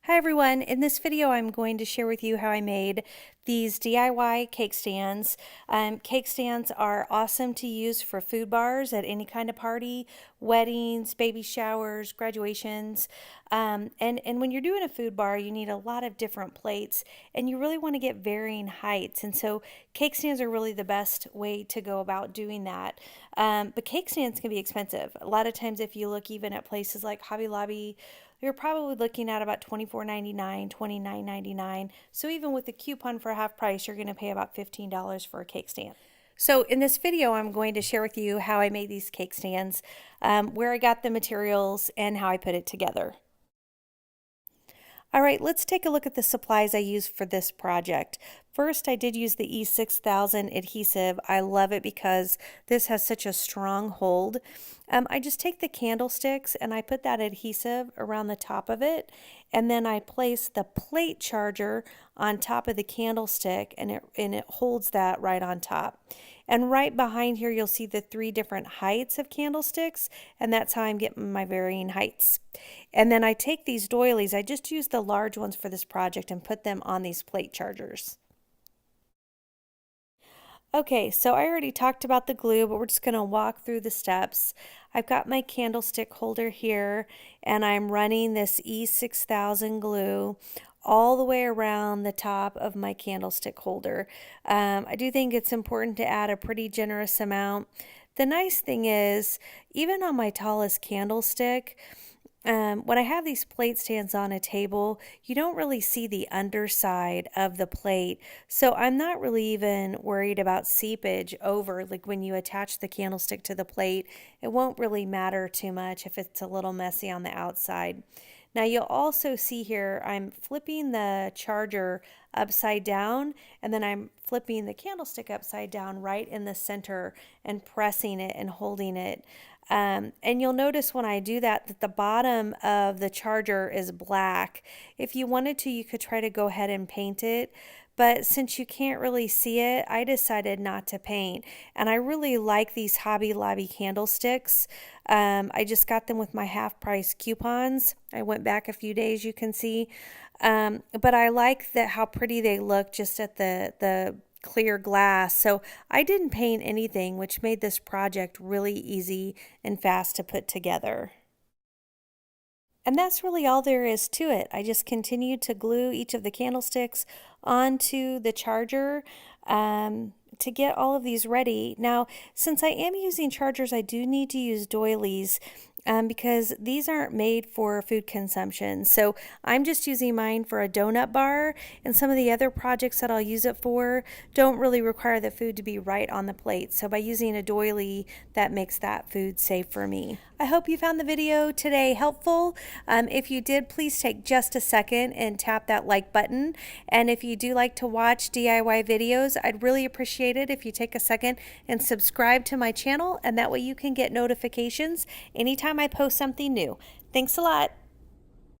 Hi everyone, in this video I'm going to share with you how I made these DIY cake stands. Cake stands are awesome to use for food bars at any kind of party, weddings, baby showers, graduations. And when you're doing a food bar, you need a lot of different plates and you really want to get varying heights. And so cake stands are really the best way to go about doing that. But cake stands can be expensive. A lot of times if you look even at places like Hobby Lobby, you're probably looking at about $24.99, $29.99. So even with the coupon for half price, you're going to pay about $15 for a cake stand. So in this video, I'm going to share with you how I made these cake stands, where I got the materials, and how I put it together. All right, let's take a look at the supplies I used for this project. First, I did use the E6000 adhesive. I love it because this has such a strong hold. I just take the candlesticks and I put that adhesive around the top of it, and then I place the plate charger on top of the candlestick, and it holds that right on top. And right behind here, you'll see the 3 different heights of candlesticks, and that's how I'm getting my varying heights. And then I take these doilies, I just use the large ones for this project, and put them on these plate chargers. Okay, so I already talked about the glue, but we're just going to walk through the steps. I've got my candlestick holder here, and I'm running this E6000 glue all the way around the top of my candlestick holder. I do think it's important to add a pretty generous amount. The nice thing is, even on my tallest candlestick, when I have these plate stands on a table, you don't really see the underside of the plate. So I'm not really even worried about seepage over, like when you attach the candlestick to the plate, it won't really matter too much if it's a little messy on the outside. Now you'll also see here, I'm flipping the charger upside down, and then I'm flipping the candlestick upside down right in the center and pressing it and holding it. And you'll notice when I do that that the bottom of the charger is black. If you wanted to, you could try to go ahead and paint it, but since you can't really see it, I decided not to paint. And I really like these Hobby Lobby candlesticks. I just got them with my half price coupons. I went back a few days, you can see. But I like how pretty they look just at the clear glass. So I didn't paint anything, which made this project really easy and fast to put together. And that's really all there is to it. I just continued to glue each of the candlesticks onto the charger to get all of these ready. Now, since I am using chargers, I do need to use doilies because these aren't made for food consumption. So I'm just using mine for a donut bar, and some of the other projects that I'll use it for don't really require the food to be right on the plate. So by using a doily, that makes that food safe for me. I hope you found the video today helpful. If you did, please take just a second and tap that like button. And if you do like to watch DIY videos, I'd really appreciate it if you take a second and subscribe to my channel, and that way you can get notifications anytime I post something new. Thanks a lot.